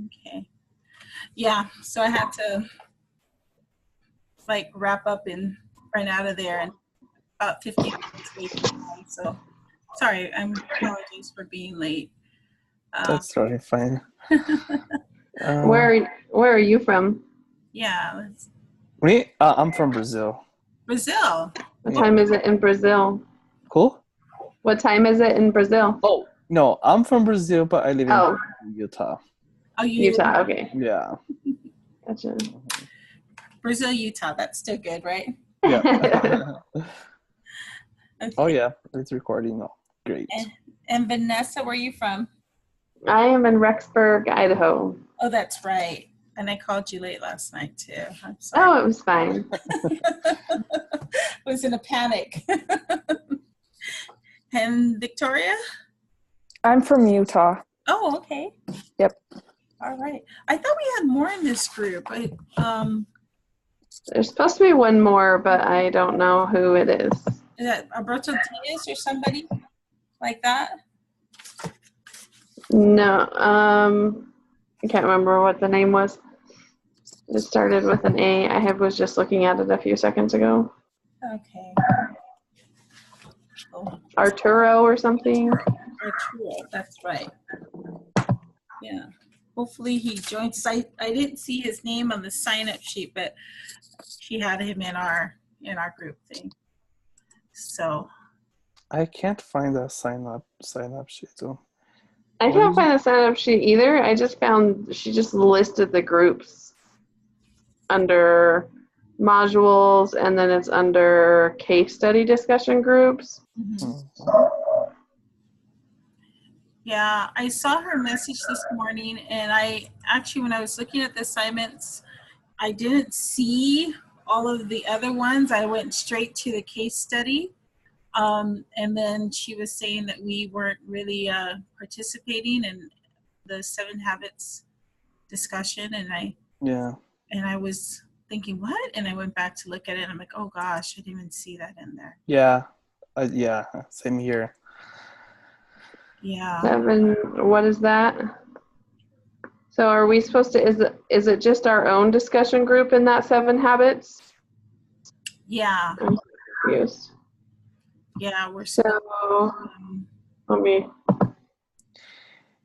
Okay. Yeah, so I had to like wrap up and run out of there in about 15 minutes away from home. So sorry, I'm apologies for being late. That's totally fine. Where are you from? Yeah. Me? I'm from Brazil. Brazil. What time is it in Brazil? Cool. What time is it in Brazil? Oh, no, I'm from Brazil, but I live in Utah. Oh, Utah, okay. Yeah. Gotcha. Brazil, Utah, that's still good, right? Yeah. Okay. Oh, yeah, it's recording. Oh, great. And Vanessa, where are you from? I am in Rexburg, Idaho. Oh, that's right. And I called you late last night, too. I'm sorry. Oh, it was fine. I was in a panic. And Victoria? I'm from Utah. Oh, okay. Yep. All right. I thought we had more in this group. There's supposed to be one more, but I don't know who it is. Is that Alberto Diaz or somebody like that? No, I can't remember what the name was. It started with an A. I was just looking at it a few seconds ago. Okay. Oh. Arturo or something. Arturo, that's right. Yeah. Hopefully he joins. I didn't see his name on the sign-up sheet, but she had him in our group thing. So I can't find a sign up sheet though. I can't find the sign-up sheet either. I just found she just listed the groups under modules, and then it's under case study discussion groups. Mm-hmm. Yeah, I saw her message this morning, and I actually, when I was looking at the assignments, I didn't see all of the other ones. I went straight to the case study. And then she was saying that we weren't really participating in the 7 Habits discussion, and I was thinking, what? And I went back to look at it, and I'm like, oh gosh, I didn't even see that in there. Yeah, yeah, same here. Yeah. 7, what is that? So are we supposed to, is it just our own discussion group in that 7 Habits? Yeah. I'm confused. Yeah, we're so. Let me.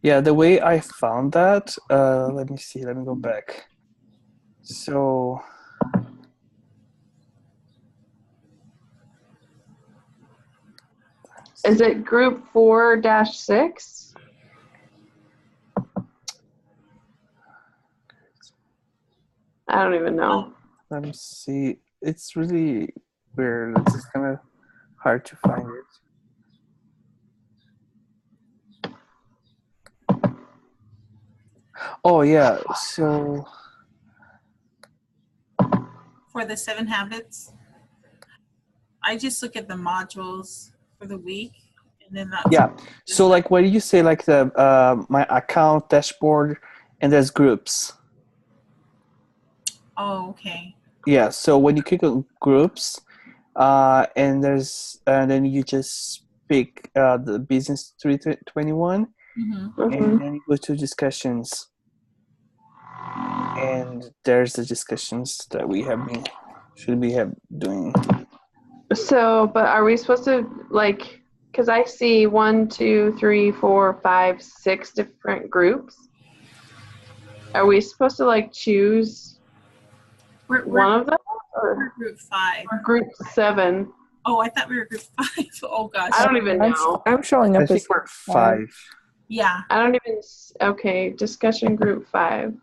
Yeah, the way I found that. Let me see. Let me go back. So. Is it group 4-6? I don't even know. Let me see. It's really weird. It's just kind of hard to find it. Oh, yeah. So. For the 7 Habits, I just look at the modules for the week. And then yeah. So, like, what do you say, like, the my account dashboard, and there's groups? Oh, okay. Yeah. So when you click on groups, and then you just pick the business 321, and then you go to discussions, and there's the discussions that we should be doing. So, but are we supposed to, like, because I see 1, 2, 3, 4, 5, 6 different groups. Are we supposed to, like, choose one of them? We're group 5. Or group 7? Oh, I thought we were group 5. Oh, gosh. I don't even know. I'm showing up I think as we're 5. Yeah. I don't even, okay, discussion group 5.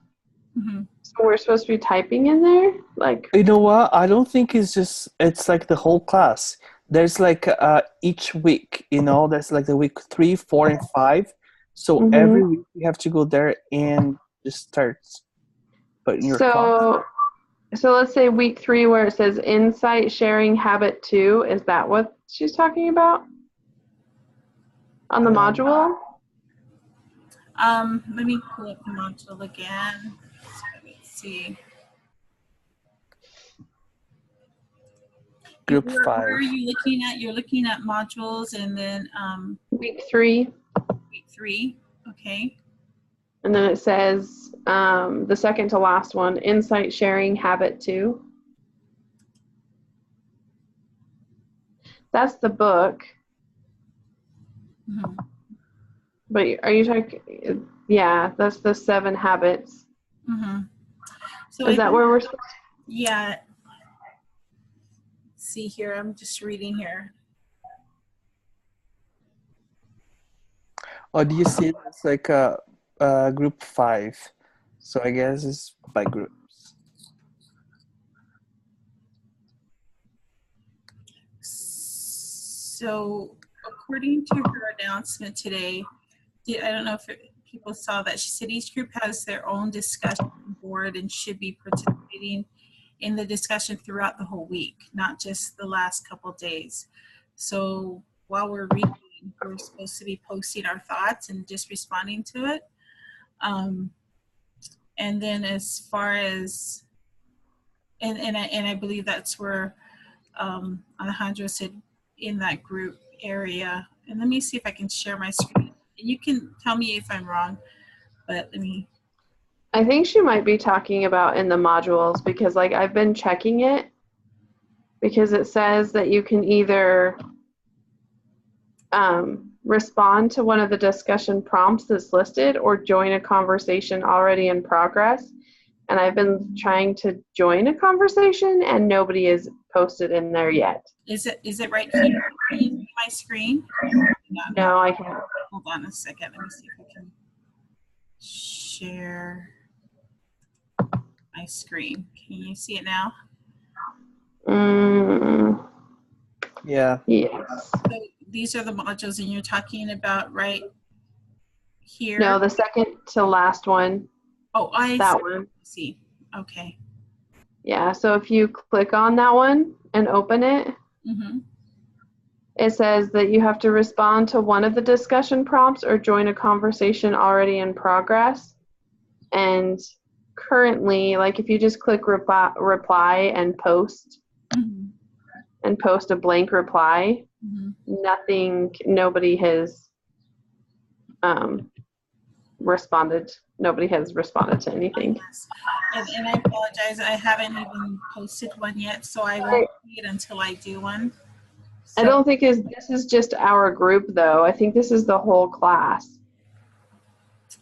Mm-hmm. So we're supposed to be typing in there? Like, you know what? I don't think it's like the whole class. There's like each week, there's like the week 3, 4, and 5. So every week you have to go there and just start putting your comments. So let's say week 3 where it says insight sharing habit 2. Is that what she's talking about? On the module? Let me pull up the module again. Let me see. Group 5. Where are you looking at? You're looking at modules, and then week 3. Week 3. Okay. And then it says the second to last one, insight sharing habit 2. That's the book. Mhm. But are you talking? Yeah, that's the 7 habits. Mhm. So Is that where we're supposed to? Yeah. See here, I'm just reading here. Oh, do you see it's like group 5? So I guess it's by groups. So according to her announcement today, I don't know if people saw that. She said each group has their own discussion board and should be participating in the discussion throughout the whole week, not just the last couple of days. So while we're reading, we're supposed to be posting our thoughts and just responding to it. And then as far as, and I believe that's where Alejandro said in that group area. And let me see if I can share my screen. You can tell me if I'm wrong, but let me. I think she might be talking about in the modules, because like I've been checking it, because it says that you can either respond to one of the discussion prompts that's listed or join a conversation already in progress. And I've been trying to join a conversation and nobody is posted in there yet. Is it right here? Can you see my screen? No, I can't. Hold on a second. Let me see if I can share my screen. Can you see it now? Yeah. Yes. So these are the modules, and you're talking about right here? No, the second to last one. Oh, that one. See. Okay. Yeah, so if you click on that one and open it, it says that you have to respond to one of the discussion prompts or join a conversation already in progress. And currently, like if you just click reply and post, and post a blank reply, nobody has responded. Nobody has responded to anything. And I apologize, I haven't even posted one yet, so I won't see it until I do one. So, I don't think this is just our group, though. I think this is the whole class.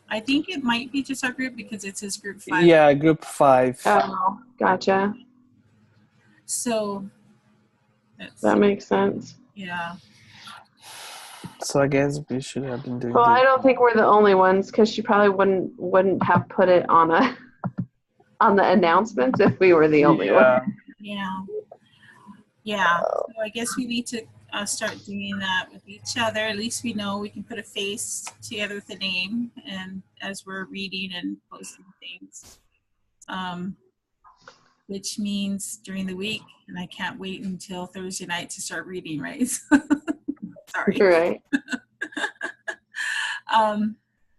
I think it might be just our group because it says group 5. Yeah, group 5. Oh, gotcha. So that makes sense. Yeah. So I guess we should have been doing. Well, I don't think we're the only ones, because she probably wouldn't have put it on the announcements if we were the only one. Yeah. So I guess we need to start doing that with each other. At least we know we can put a face together with a name, and as we're reading and posting things, which means during the week, and I can't wait until Thursday night to start reading, right? Sorry. Right.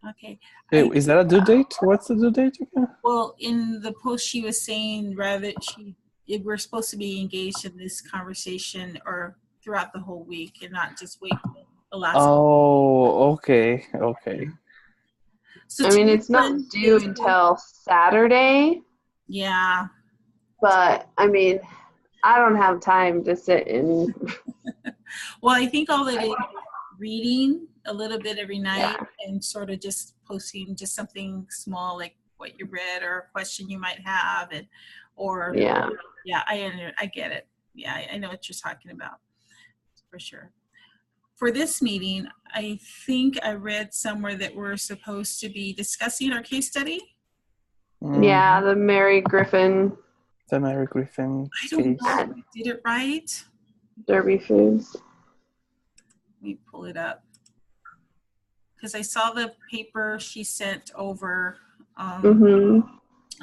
Okay. Wait, is that a due date? What's the due date again? Well, in the post, she was saying rather we're supposed to be engaged in this conversation or throughout the whole week and not just wait for the last. Oh, okay. So I mean, it's not due until Saturday. Yeah. But I mean, I don't have time to sit in. Well, I think all it is reading a little bit every night and sort of just posting just something small like what you read or a question you might have, I get it. Yeah, I know what you're talking about for sure. For this meeting, I think I read somewhere that we're supposed to be discussing our case study. Yeah, the Mary Griffin. The Mary Griffin I don't know if I did it right. Derby Foods. Let me pull it up. Because I saw the paper she sent over.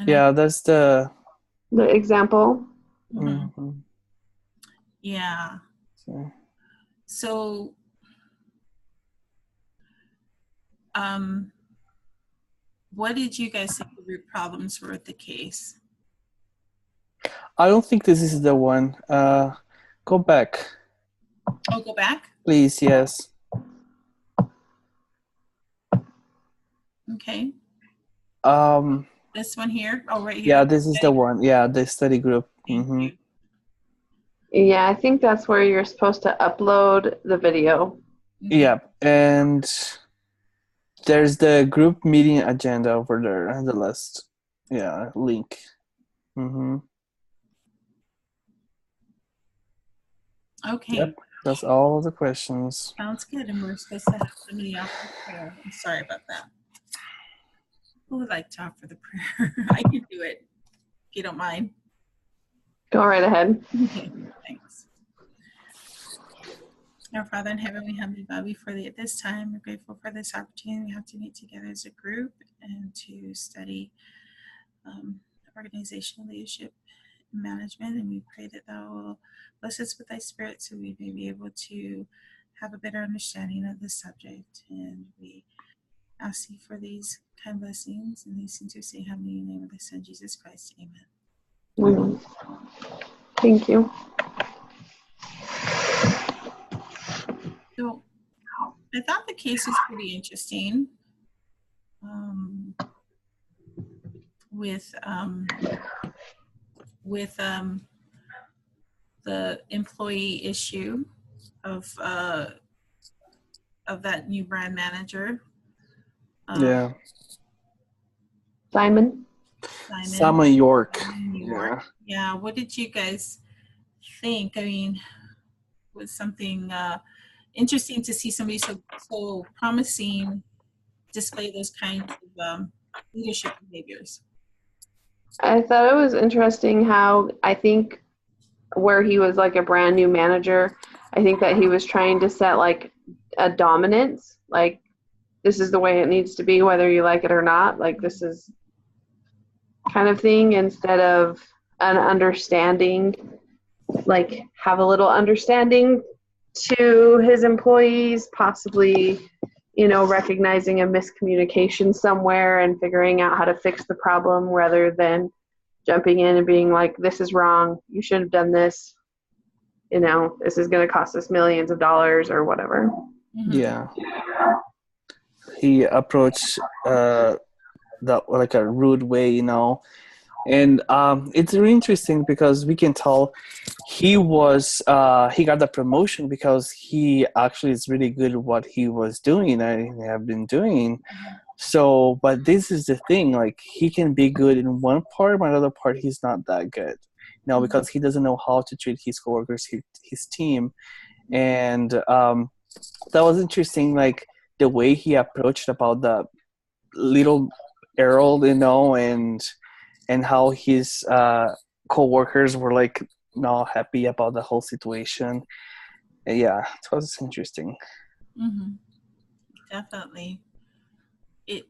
Yeah, that's the example. Yeah. So, what did you guys think the root problems were with the case? I don't think this is the one. Go back. Oh, go back? Please, yes. Okay. This one here? Oh, right here. Yeah, this is the one. Yeah, the study group. Thank Mm-hmm. you. Yeah, I think that's where you're supposed to upload the video. Yeah, and there's the group meeting agenda over there on the list. Yeah, link. Mm-hmm. Okay. Yep, that's all the questions. Sounds good. And we're supposed to have somebody offer prayer. I'm sorry about that. Who would like to offer the prayer? I can do it if you don't mind. Go right ahead. Okay, thanks. Our Father in heaven, we humbly bow before thee at this time. We're grateful for this opportunity we have to meet together as a group and to study organizational leadership and management. And we pray that thou will bless us with thy spirit so we may be able to have a better understanding of this subject. And we ask thee for these kind blessings and these things we say humbly in the name of thy Son, Jesus Christ. Amen. Thank you. So I thought the case was pretty interesting with the employee issue of that new brand manager. Yeah. Simon York. Yeah. What did you guys think? I mean, was something interesting to see somebody so promising display those kinds of leadership behaviors. I thought it was interesting how I think where he was like a brand new manager, I think that he was trying to set like a dominance, like this is the way it needs to be whether you like it or not, like this is kind of thing, instead of an understanding, like have a little understanding to his employees, possibly, you know, recognizing a miscommunication somewhere and figuring out how to fix the problem rather than jumping in and being like, this is wrong, you should have done this, you know, this is going to cost us millions of dollars or whatever. Yeah. He approached that like a rude way, you know. And it's really interesting because we can tell he got the promotion because he actually is really good at what he was doing and have been doing. So, but this is the thing, like he can be good in one part, but another part he's not that good. You know, because he doesn't know how to treat his coworkers, his team. And that was interesting, like the way he approached about the little Errol, you know, and how his co-workers were like not happy about the whole situation. Yeah, it was interesting. Definitely. It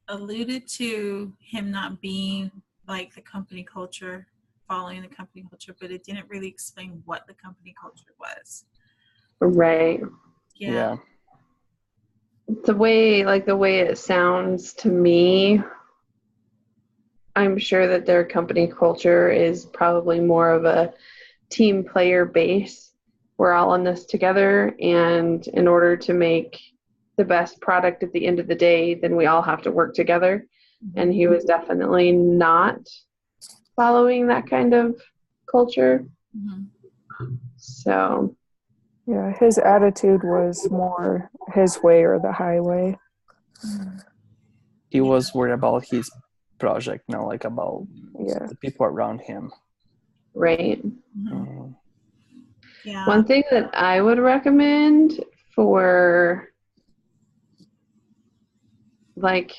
alluded to him not being like the company culture, following the company culture, but it didn't really explain what the company culture was. Right. Yeah. The way it sounds to me, I'm sure that their company culture is probably more of a team player base. We're all in this together, and in order to make the best product at the end of the day, then we all have to work together. And he was definitely not following that kind of culture. So yeah, his attitude was more his way or the highway. He was worried about his project, not like about the people around him. Right. Yeah. One thing that I would recommend for like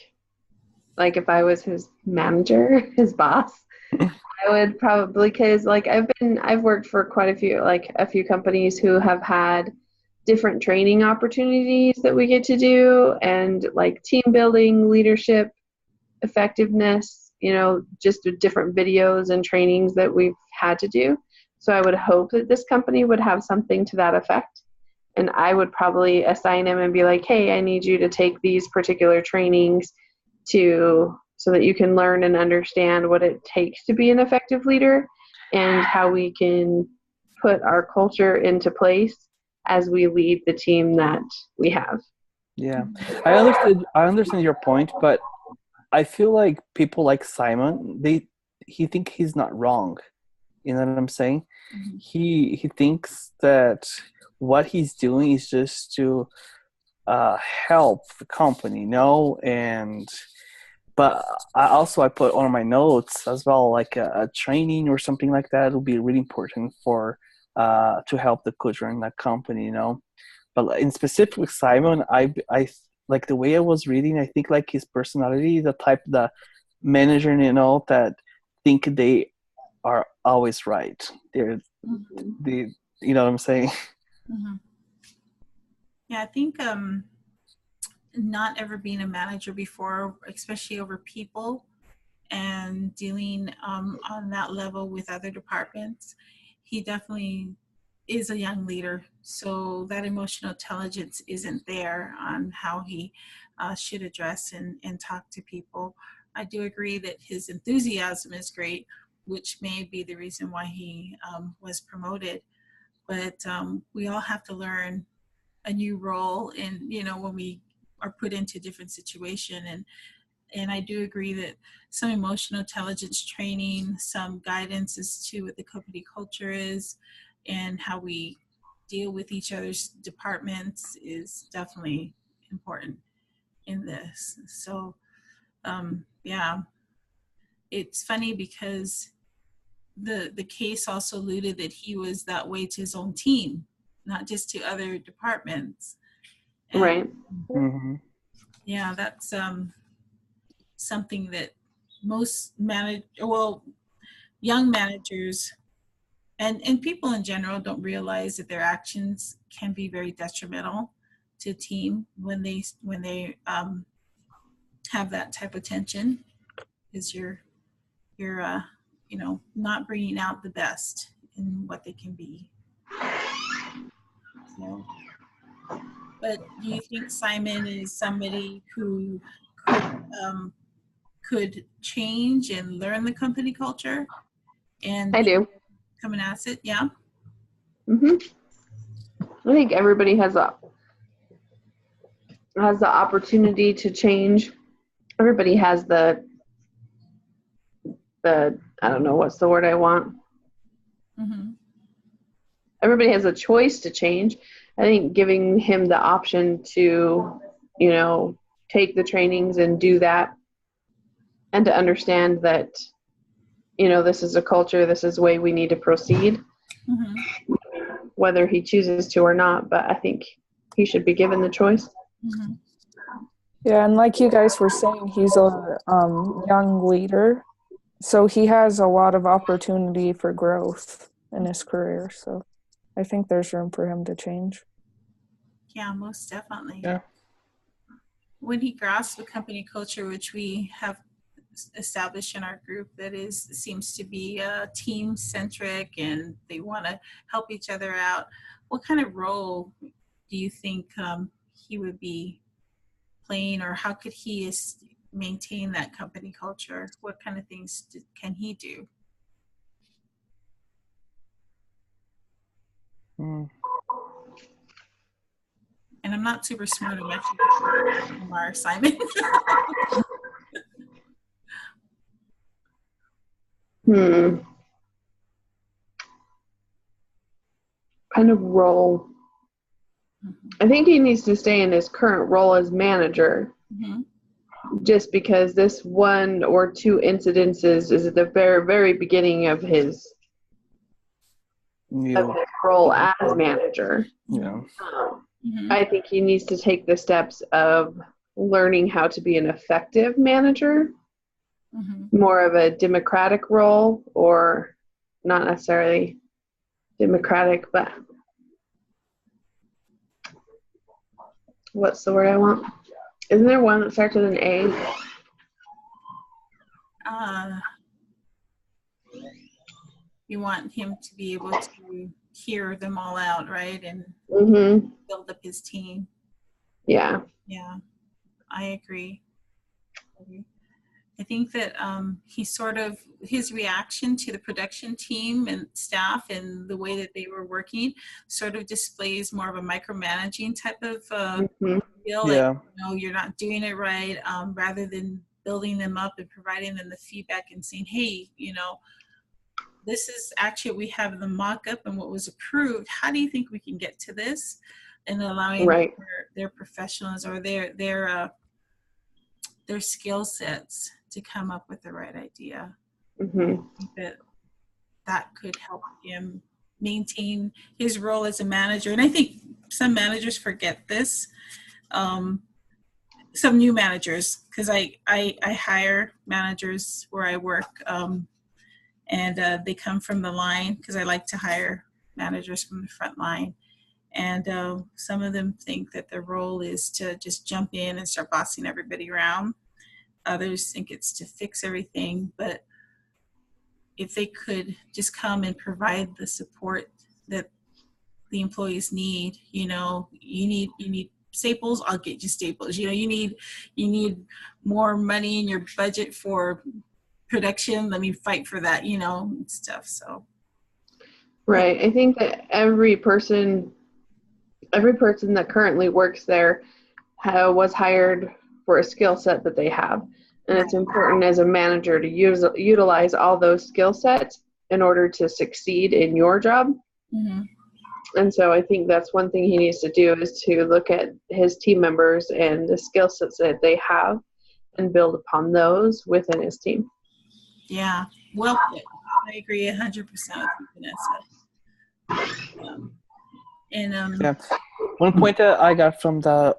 if I was his manager, his boss, I would probably, because like I've worked for quite a few companies who have had different training opportunities that we get to do, and like team building, leadership, effectiveness, you know, just different videos and trainings that we've had to do. So I would hope that this company would have something to that effect. And I would probably assign him and be like, hey, I need you to take these particular trainings so that you can learn and understand what it takes to be an effective leader and how we can put our culture into place as we lead the team that we have. Yeah, I understand your point, but I feel like people like Simon, he think he's not wrong. You know what I'm saying? Mhm. He thinks that what he's doing is just to help the company, you know, and but I put on my notes as well, like a training or something like that would be really important for to help the culture in that company, you know. But in specific with Simon, I like the way I was reading. I think like his personality, the manager, you know, that think they are always right. Mhm. The you know what I'm saying? Mhm. Yeah, I think not ever being a manager before, especially over people and dealing on that level with other departments, he definitely is a young leader. So that emotional intelligence isn't there on how he should address and talk to people. I do agree that his enthusiasm is great, which may be the reason why he was promoted. But we all have to learn a new role, and when we are put into a different situation. And I do agree that some emotional intelligence training, some guidance as to what the company culture is and how we deal with each other's departments is definitely important in this. So, yeah, it's funny because the case also alluded that he was that way to his own team, not just to other departments. And Right. Mm-hmm. yeah, that's something that most young managers and people in general don't realize that their actions can be very detrimental to a team when they have that type of tension, because you're not bringing out the best in what they can be. So, but do you think Simon is somebody who could um, could change and learn the company culture and I do. become an asset? Yeah. hmm I think everybody has the opportunity to change. Everybody has the I don't know what's the word I want. Mm-hmm. Everybody has a choice to change. I think giving him the option to, take the trainings and do that, and to understand that, this is a culture, this is the way we need to proceed, Mm-hmm. whether he chooses to or not. But I think he should be given the choice. Mm-hmm. Yeah, and like you guys were saying, he's a young leader, so he has a lot of opportunity for growth in his career. So I think there's room for him to change. Yeah, most definitely. Yeah. When he grasps the company culture, which we have established in our group, that seems to be team centric and they want to help each other out, what kind of role do you think he would be playing, or how could he maintain that company culture? What kind of things can he do? Mm. And I'm not super smart. I'm actually from our assignment. Kind of role. I think he needs to stay in his current role as manager, Mm-hmm. just because this one or two incidences is at the very, very beginning of his role as manager. Yeah. Mm-hmm. I think he needs to take the steps of learning how to be an effective manager, Mm-hmm. more of a democratic role, or not necessarily democratic, but what's the word I want? Isn't there one that starts with an A? You want him to be able to hear them all out, right? And Mm-hmm. build up his team. Yeah. Yeah, I agree. I think that his reaction to the production team and staff and the way that they were working sort of displays more of a micromanaging type of Mm-hmm. feel, Yeah. like, you're not doing it right, rather than building them up and providing them the feedback and saying, hey, this is actually what we have in the mock-up and what was approved. How do you think we can get to this? And allowing their professionals or their skill sets to come up with the right idea. Mm-hmm. I think that could help him maintain his role as a manager. And I think some managers forget this. Some new managers, because I hire managers where I work, and they come from the line, because I like to hire managers from the front line. And some of them think that their role is to just jump in and start bossing everybody around. Others think it's to fix everything. But if they could just come and provide the support that the employees need, you need staples, I'll get you staples. You need more money in your budget for production, let me fight for that, and stuff. So right. I think that every person that currently works there was hired for a skill set that they have. And it's important as a manager to utilize all those skill sets in order to succeed in your job. Mm-hmm. And so I think that's one thing he needs to do, is to look at his team members and the skill sets that they have and build upon those within his team. Yeah, well put. I agree 100% with Vanessa. One point that I got from the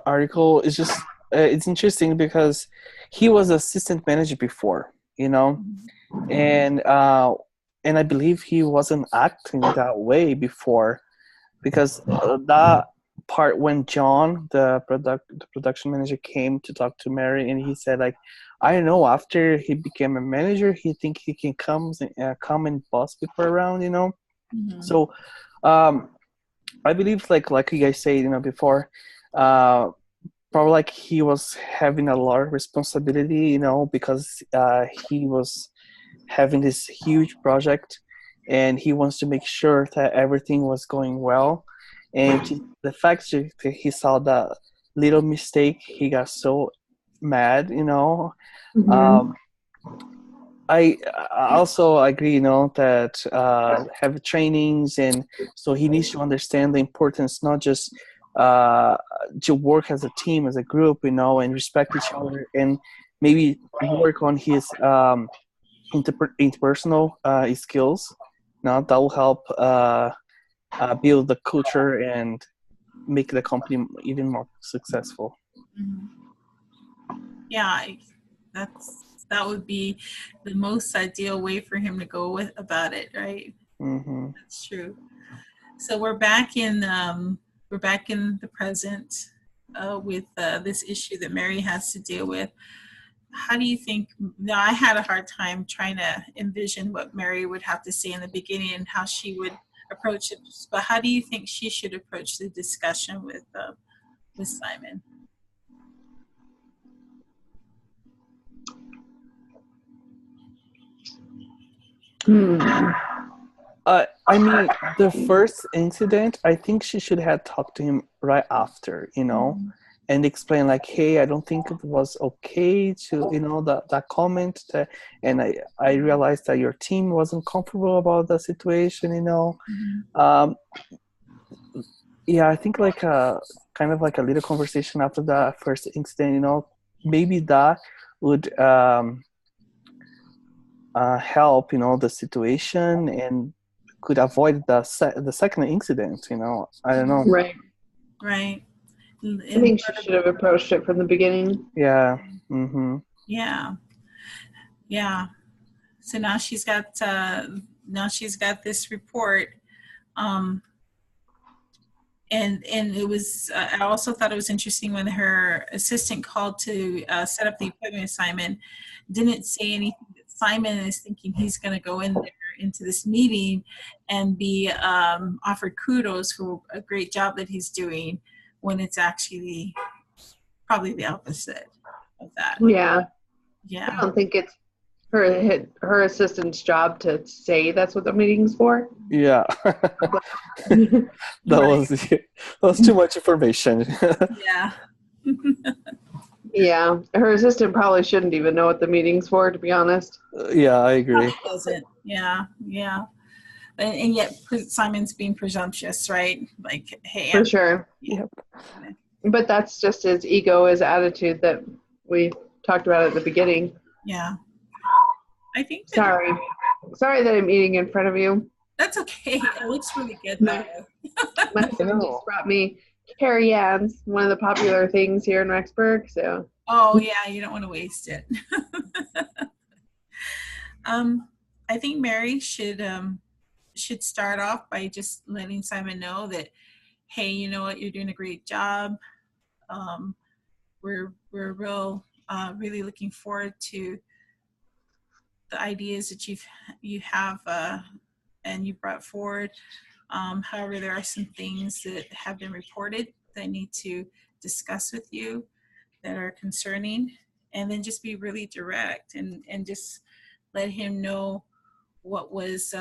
article is just it's interesting because he was assistant manager before, and I believe he wasn't acting that way before, because that part when John, the production manager, came to talk to Mary, and he said, like, I don't know, after he became a manager, he think he can come and boss people around, Mm-hmm. So I believe, like you guys said, before, probably like he was having a lot of responsibility, because he was having this huge project, and he wants to make sure that everything was going well. And the fact that he saw that little mistake, he got so mad, Mm-hmm. I also agree, that have trainings, and so he needs to understand the importance, not just to work as a team, as a group, and respect each other, and maybe work on his interpersonal skills. Now that will help build the culture and make the company even more successful. Mm-hmm. Yeah, that would be the most ideal way for him to go about it, right? Mm-hmm. That's true. So we're back in the present with this issue that Mary has to deal with. How do you think? Now, I had a hard time trying to envision what Mary would have to say in the beginning and how she would approach it. But how do you think she should approach the discussion with Simon? I mean, the first incident, I think she should have talked to him right after, and explain, like, hey, I don't think it was okay to, that comment, and I realized that your team wasn't comfortable about the situation, Mm-hmm. Yeah, I think like kind of like a little conversation after the first incident, maybe that would help, the situation, and could avoid the second incident, I don't know. Right. I think she should have approached it from the beginning. Yeah. Mm-hmm. Yeah. So now she's got this report, and it was. I also thought it was interesting when her assistant called to set up the appointment with Simon, didn't say anything. Simon is thinking he's going to go in there into this meeting and be offered kudos for a great job that he's doing, when it's actually probably the opposite of that. Yeah. Yeah. I don't think it's her assistant's job to say that's what the meeting's for. Yeah. that was too much information. Yeah. Yeah, her assistant probably shouldn't even know what the meeting's for, to be honest. Yeah, I agree. Probably doesn't. Yeah, yeah. And yet Simon's being presumptuous, right? Like, hey, For sure. Yep. But that's just his ego, his attitude that we talked about at the beginning. yeah. I think that Sorry that I'm eating in front of you. that's okay. It looks really good though. My husband just brought me Carrie Ann's, one of the popular things here in Rexburg. So. Oh yeah, you don't want to waste it. I think Mary should start off by just letting Simon know that, hey, you know what, you're doing a great job. We're really looking forward to the ideas that you have and you brought forward. However, there are some things that have been reported that I need to discuss with you that are concerning, and then just be really direct and just let him know what was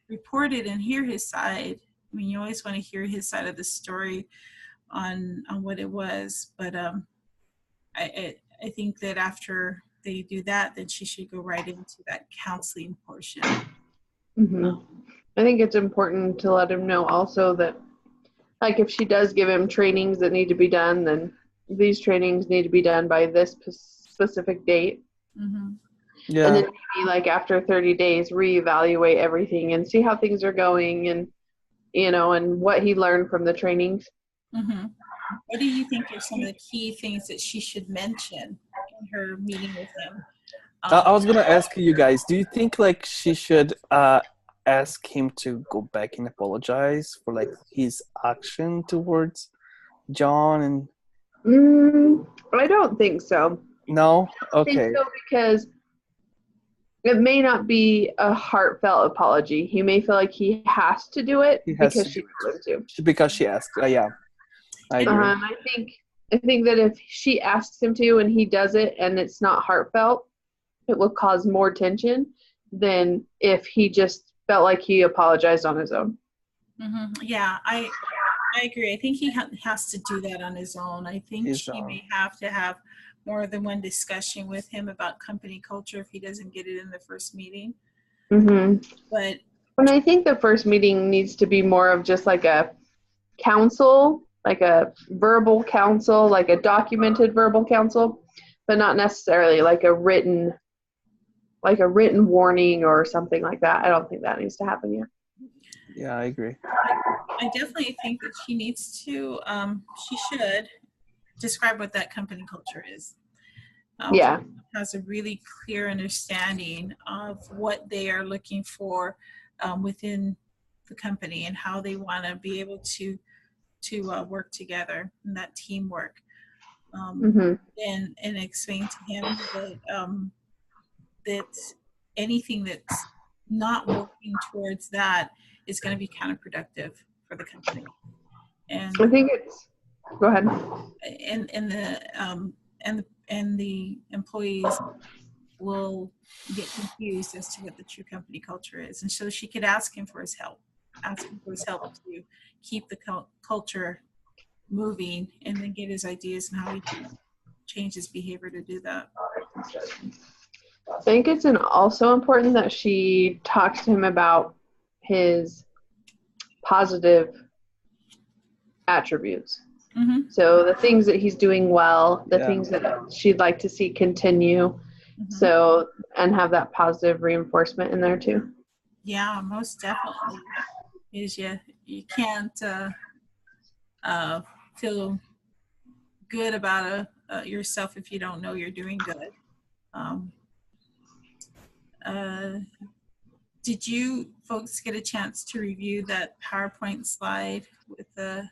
reported and hear his side. I mean, you always want to hear his side of the story on what it was, but I think that after they do that, then she should go right into that counseling portion. Mm-hmm. I think it's important to let him know also that, like, if she does give him trainings that need to be done, then these trainings need to be done by this specific date. Mm-hmm. Yeah. And then maybe, like, after 30 days, reevaluate everything and see how things are going and, you know, and what he learned from the trainings. Mm-hmm. What do you think are some of the key things that she should mention in her meeting with him? I was gonna ask you guys, do you think like she should ask him to go back and apologize for like his action towards John? And I don't think so. no? I Okay. think so because it may not be a heartfelt apology. He may feel like he has to do it because she told him to. Because she asked. Yeah, I agree. I think that if she asks him to and he does it and it's not heartfelt, it will cause more tension than if he just felt like he apologized on his own. Mm-hmm. Yeah, I agree. I think he has to do that on his own. I think she may have to have more than one discussion with him about company culture if he doesn't get it in the first meeting. Mm-hmm. But and I think the first meeting needs to be more of just like a counsel, like a verbal counsel, like a documented verbal counsel, but not necessarily like a written warning or something like that. I don't think that needs to happen yet. Yeah, I agree. I definitely think that she needs to, she should describe what that company culture is. Yeah. Has a really clear understanding of what they are looking for within the company and how they want to be able to work together and that teamwork. And explain to him that that anything that's not working towards that is going to be counterproductive for the company. And I think it's. Go ahead. And the employees will get confused as to what the true company culture is. And so she could ask him for his help to keep the culture moving and then get his ideas and how he can change his behavior to do that. I think it's also important that she talks to him about his positive attributes. Mm-hmm. So the things that he's doing well, the things that she'd like to see continue. Mm-hmm. So, and have that positive reinforcement in there too. Yeah, most definitely. Is you can't feel good about yourself if you don't know you're doing good. Did you folks get a chance to review that PowerPoint slide with the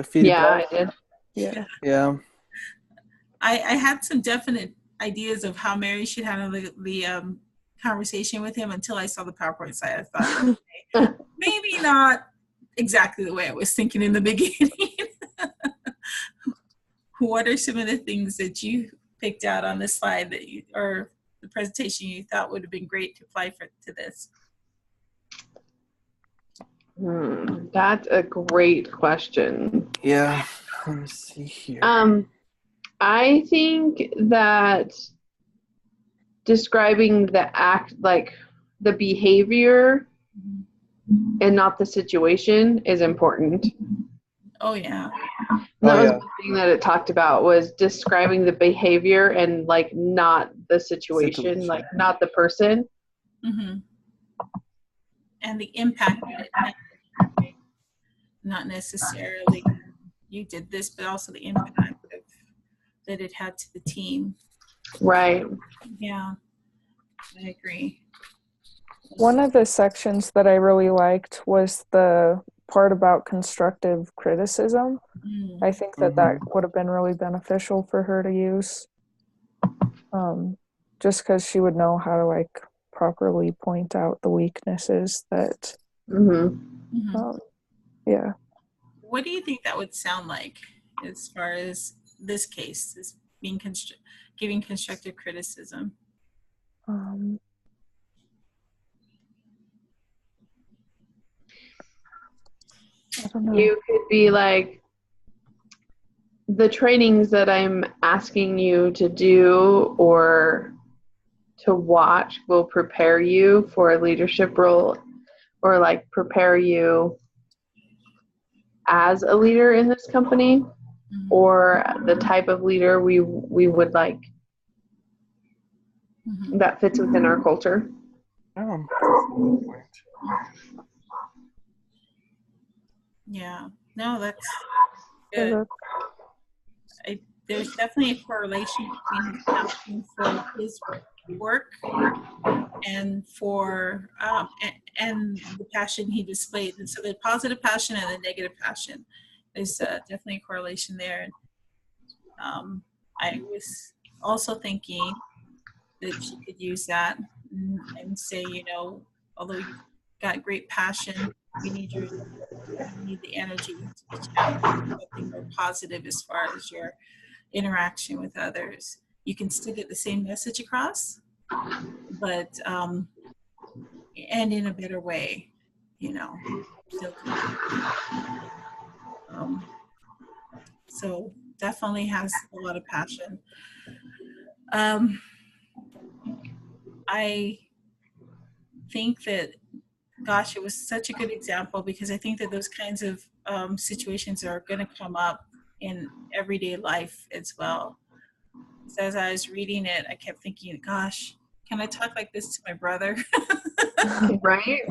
feedback? Yeah, I did. Yeah. I had some definite ideas of how Mary should handle the conversation with him until I saw the PowerPoint slide. I thought, okay, maybe not exactly the way I was thinking in the beginning. What are some of the things that you picked out on this slide or the presentation you thought would have been great to apply to this? That's a great question. Yeah. Let me see here. I think that describing the act, like the behavior and not the situation, is important. Oh yeah. And that was one thing that it talked about, was describing the behavior and like not the situation. Like not the person. Mm-hmm. And the impact that it had, not necessarily you did this, but also the impact that it had to the team. Right. Yeah, I agree. One of the sections that I really liked was the part about constructive criticism. I think that would have been really beneficial for her to use, just because she would know how to like properly point out the weaknesses that yeah. What do you think that would sound like as far as this case, is being giving constructive criticism? I don't know. You could be like, the trainings that I'm asking you to do or to watch will prepare you for a leadership role, or like prepare you as a leader in this company, or the type of leader we would like that fits within our culture. Yeah, no, that's good. There's definitely a correlation between his passion for his work and for and the passion he displayed. And so the positive passion and the negative passion, there's definitely a correlation there. I was also thinking that she could use that and say, you know, although you've got great passion, we need the energy to be channeled into something more positive as far as your interaction with others. You can still get the same message across, but and in a better way, you know. So definitely has a lot of passion. I think that, gosh, it was such a good example, because I think that those kinds of situations are going to come up in everyday life as well. So as I was reading it, I kept thinking, gosh, can I talk like this to my brother? Right?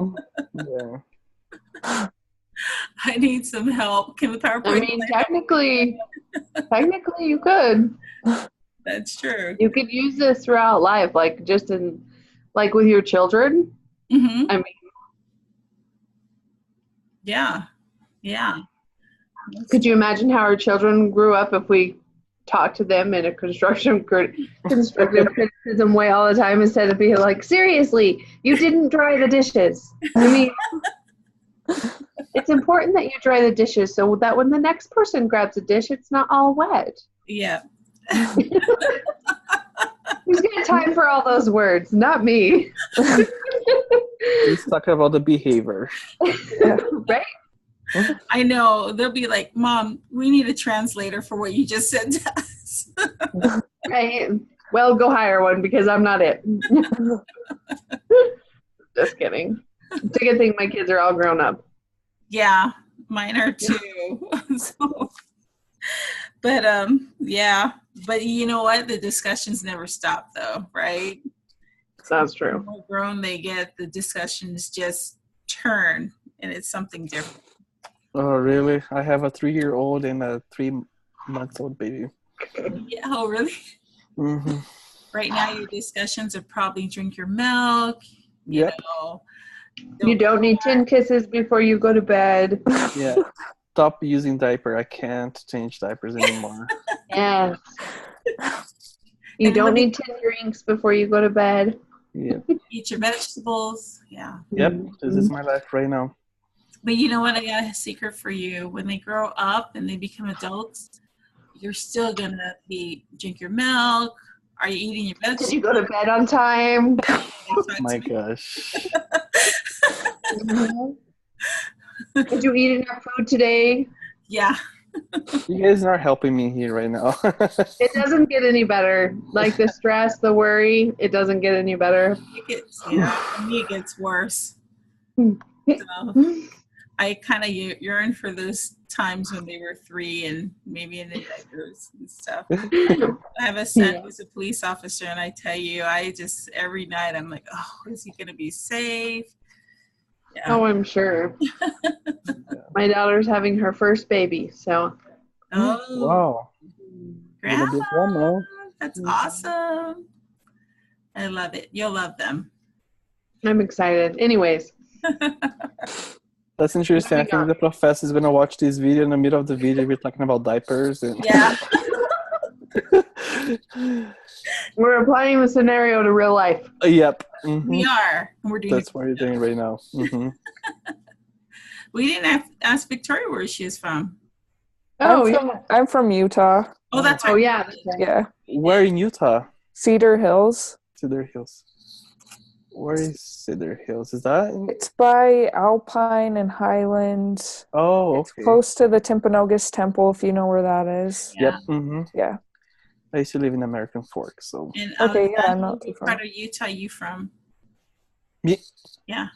Yeah. I need some help. Can the PowerPoint? I mean, technically you could. That's true. You could use this throughout life, like just in, like with your children. Mm-hmm. I mean, yeah. Could you imagine how our children grew up if we talked to them in a constructive criticism way all the time, instead of being like, seriously, you didn't dry the dishes? I mean, it's important that you dry the dishes so that when the next person grabs a dish, it's not all wet. Yeah. Who's got time for all those words? Not me. He's talking about the behavior. Right? I know. They'll be like, Mom, we need a translator for what you just said to us. Right. Well, go hire one, because I'm not it. Just kidding. It's a good thing my kids are all grown up. Yeah, mine are too. So, but yeah. But you know what? The discussions never stop, though, right? That's true. The more grown they get, the discussions just turn, and it's something different. Oh, really? I have a 3-year-old and a 3-month-old baby. Yeah, oh, really? Mm-hmm. Right now, your discussions are probably drink your milk. Yep. You don't need 10 kisses before you go to bed. Yeah. Stop using diaper. I can't change diapers anymore. Yes. You don't need 10 drinks before you go to bed. Yeah. Eat your vegetables. Yeah. Yep. This is my life right now. But you know what? I got a secret for you. When they grow up and they become adults, you're still going to drink your milk. Are you eating your vegetables? Did you go to bed on time? Oh my gosh. Did you eat enough food today? Yeah. You guys are helping me here right now. It doesn't get any better. Like the stress, the worry, it doesn't get any better. For me, it gets worse. So I kind of yearn for those times when they were 3 and maybe in the diapers and stuff. I have a son who's a police officer, and I tell you, every night I'm like, oh, is he going to be safe? Yeah. Oh, I'm sure. My daughter's having her first baby, so. Oh, wow. Grandma, that's awesome. I love it. You'll love them. I'm excited. Anyways. That's interesting. I think the professor is going to watch this video. In the middle of the video, we're talking about diapers. And yeah. We're applying the scenario to real life. Yep. We are. We're doing That's what you're doing right now. We didn't ask Victoria where she is from. Oh, I'm from Utah. Oh, that's right. Oh, yeah. That's right. Yeah. Where in Utah? Cedar Hills. Cedar Hills. Where is Cedar Hills? Is that? It's by Alpine and Highland. Oh, okay. It's close to the Timpanogos Temple, if you know where that is. Yep. Yeah. I used to live in American Fork, so. And I'm not too far. What part of Utah are you from? Me? Yeah.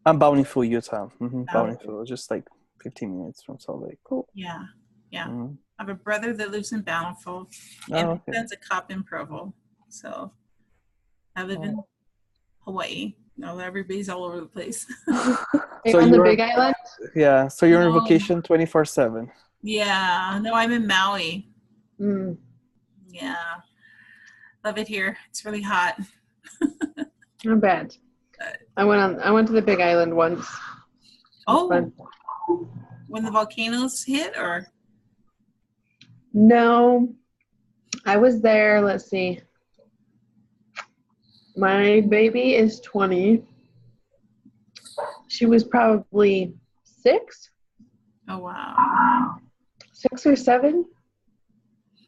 I'm Bountiful, Utah. Bountiful, just like 15 minutes from Salt Lake. Cool. Yeah. I have a brother that lives in Bountiful, and my son's a cop in Provo. So I live in Hawaii. Everybody's all over the place. So on the Big Island? Yeah. So you're on vacation 24/7. Yeah. No, I'm in Maui. Mm. Yeah. Love it here. It's really hot. Not bad. I went to the Big Island once. Oh. When the volcanoes hit, or? No. I was there, let's see. My baby is 20. She was probably 6. Oh, wow. 6 or 7?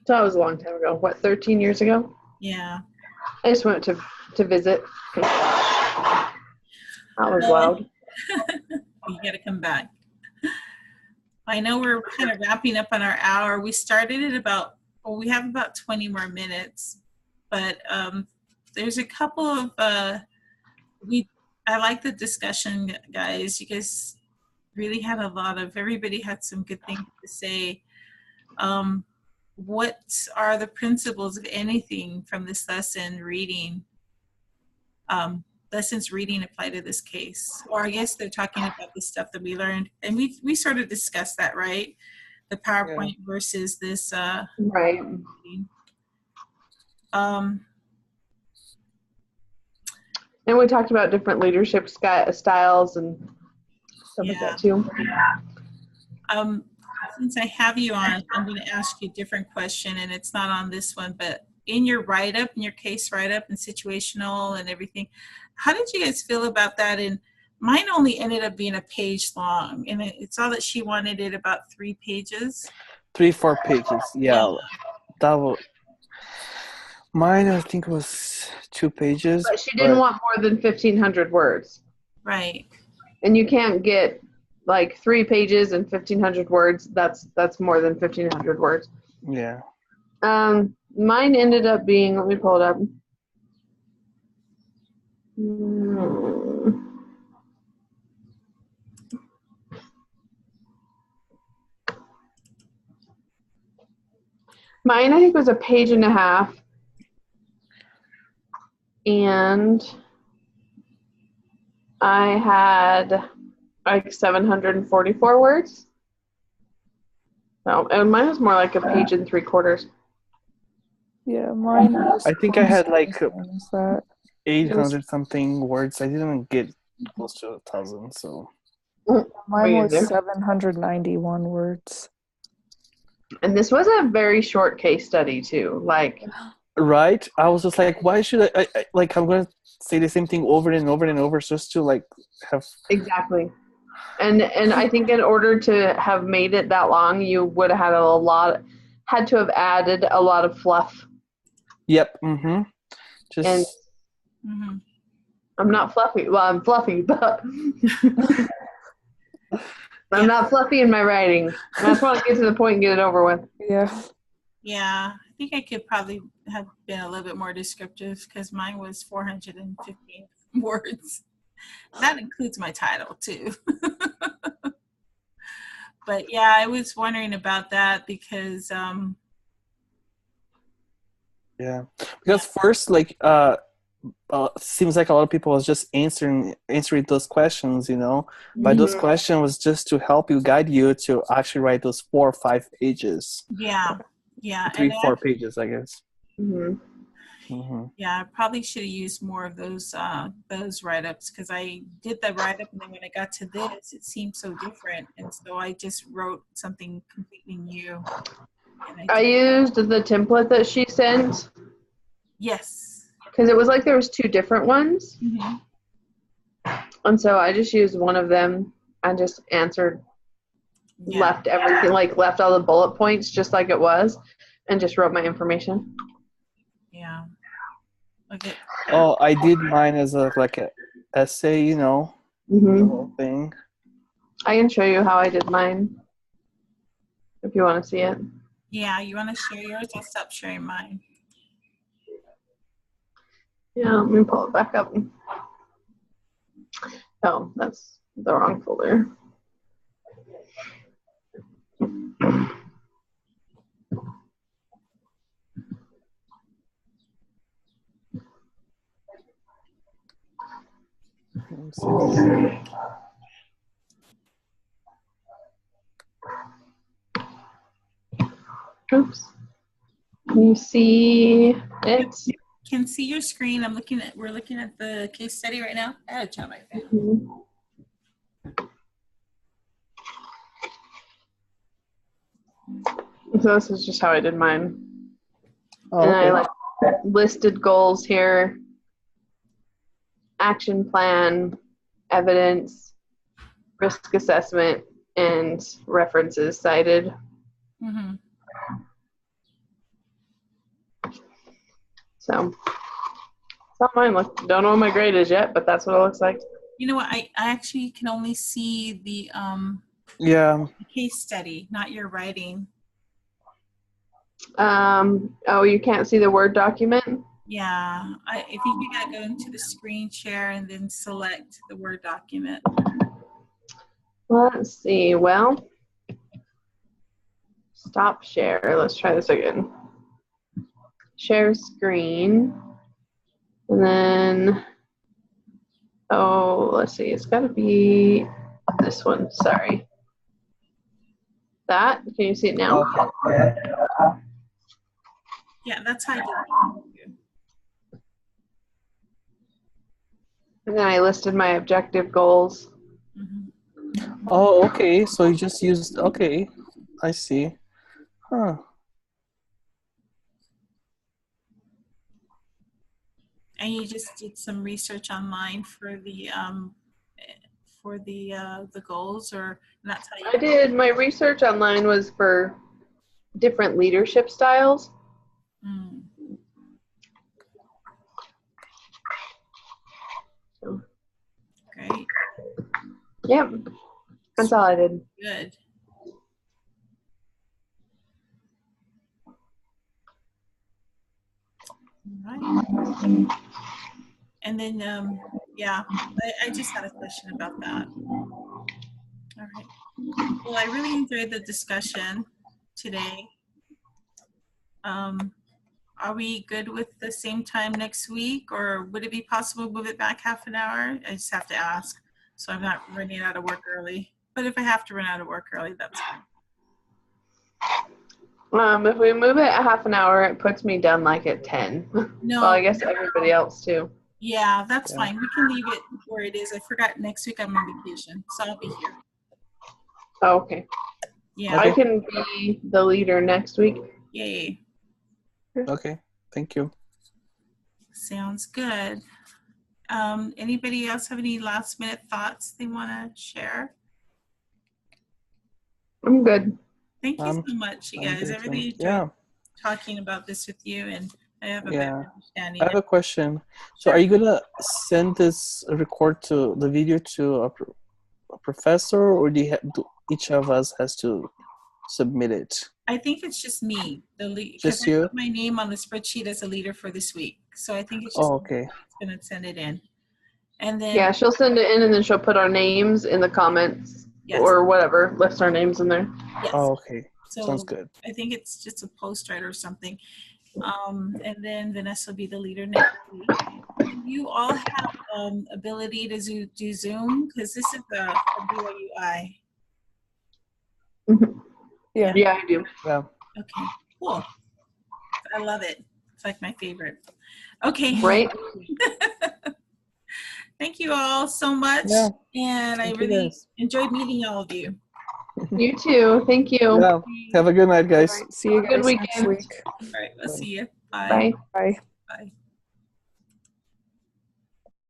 So that was a long time ago. What, 13 years ago? Yeah. I just went to visit. That was loud. You got to come back. I know we're kind of wrapping up on our hour. We started at we have about 20 more minutes, but there's a couple of, I like the discussion, guys. You guys really had everybody had some good things to say. What are the principles of anything from this lesson reading? Lessons reading apply to this case? Or I guess they're talking about the stuff that we learned. And we sort of discussed that, right? The PowerPoint versus this. Right. And we talked about different leadership styles and stuff like that too. Since I have you on, I'm going to ask you a different question, and it's not on this one, but in your write-up, in your case write-up and situational and everything, how did you guys feel about that? And mine only ended up being a page long, and it's all that she wanted it about 3 pages. 3-4 pages, yeah. That was mine. I think it was 2 pages. But she didn't want more than 1,500 words. Right. And you can't get like 3 pages and 1,500 words. That's more than 1,500 words. Yeah. Mine ended up being. Let me pull it up. Mine, I think, was a page and a half. And I had like 744 words. So, and mine was more like a page and 3/4. Yeah, mine was I think I had like that. 800 something words. I didn't get close to 1,000, so. Mine was 791 words. And this was a very short case study too. Like, right? I was just like, why should I like, I'm going to say the same thing over and over and over just to like have. Exactly. And I think in order to have made it that long, you would have had to have added a lot of fluff. Yep. Just. I'm not fluffy. Well, I'm fluffy, but. I'm not fluffy in my writing. I just want to get to the point and get it over with. Yeah. Yeah, I think I could probably have been a little bit more descriptive because mine was 415 words. That includes my title too. But yeah, I was wondering about that because Yeah, because first, like, seems like a lot of people was just answering those questions, you know. But those questions was just to help you, guide you to actually write those 4 or 5 pages. yeah, 3, 4 pages, I guess. Yeah, I probably should have used more of those write-ups because I did the write-up and then when I got to this, it seemed so different, and so I just wrote something completely new. And I used the template that she sent. Yes. Because it was like there was 2 different ones. Mm-hmm. And so I just used one of them and just answered, left everything, like left all the bullet points just like it was, and just wrote my information. Yeah. Okay. Oh, I did mine as a essay, you know, the whole thing. I can show you how I did mine if you want to see it. Yeah, you want to share yours? I'll stop sharing mine. Yeah, let me pull it back up. Oh, that's the wrong folder. Oops. Can you see it? Can see your screen. We're looking at the case study right now. I had to turn my phone. So this is just how I did mine. Oh, and okay. I listed goals here, action plan, evidence, risk assessment, and references cited. Mm-hmm. So it's not mine. Don't know what my grade is yet, but that's what it looks like. You know what? I actually can only see the case study, not your writing. Oh, you can't see the Word document? Yeah. I think you gotta go into the screen share and then select the Word document. Let's see. Well, stop share. Let's try this again. Share screen. And then, oh, let's see. It's got to be this one. Sorry. That. Can you see it now? Okay. Yeah, that's how I did it. And then I listed my objective goals. Mm-hmm. Oh, okay. So you just used, okay. I see. Huh. And you just did some research online for the goals, or that's how you? I did. My research online was for different leadership styles. Mm. So. Great. Yep. That's all I did. Good. All right. And then, yeah, I just had a question about that. All right. Well, I really enjoyed the discussion today. Are we good with the same time next week, or would it be possible to move it back half an hour? I just have to ask, so I'm not running out of work early. But if I have to run out of work early, that's fine. If we move it a half an hour, it puts me done like at 10. No. Well, I guess everybody else too. Yeah, that's fine. We can leave it where it is. I forgot next week I'm on vacation, so I'll be here. Oh, okay. Yeah. I can be the leader next week. Yay. Okay. Thank you. Sounds good. Anybody else have any last minute thoughts they want to share? I'm good. Thank you so much, you guys. I really enjoyed talking about this with you, and I have a better understanding. I have a question. So, are you gonna send this the video to a professor, or do you each of us has to submit it? I think it's just me, the lead, Just because I you? put my name on the spreadsheet as a leader for this week. So I think it's just Oh, me okay. that's gonna send it in. And then Yeah, she'll send it in and then she'll put our names in the comments yes, or whatever. List our names in there. yes. Oh, okay. So Sounds good. I think it's just a post right or something. And then Vanessa will be the leader next week. Do you all have ability to do Zoom? Because this is the BYUI. Yeah. Yeah, I do. Yeah. Okay, cool. I love it. It's like my favorite. Okay. Right? Thank you all so much. Yeah. And I Thank you, really guys. enjoyed meeting all of you. You too. Thank you. Yeah. Have a good night, guys. All right, see you Good guys next weekend. week. All right, we'll see you. Bye. Bye. Bye. Bye.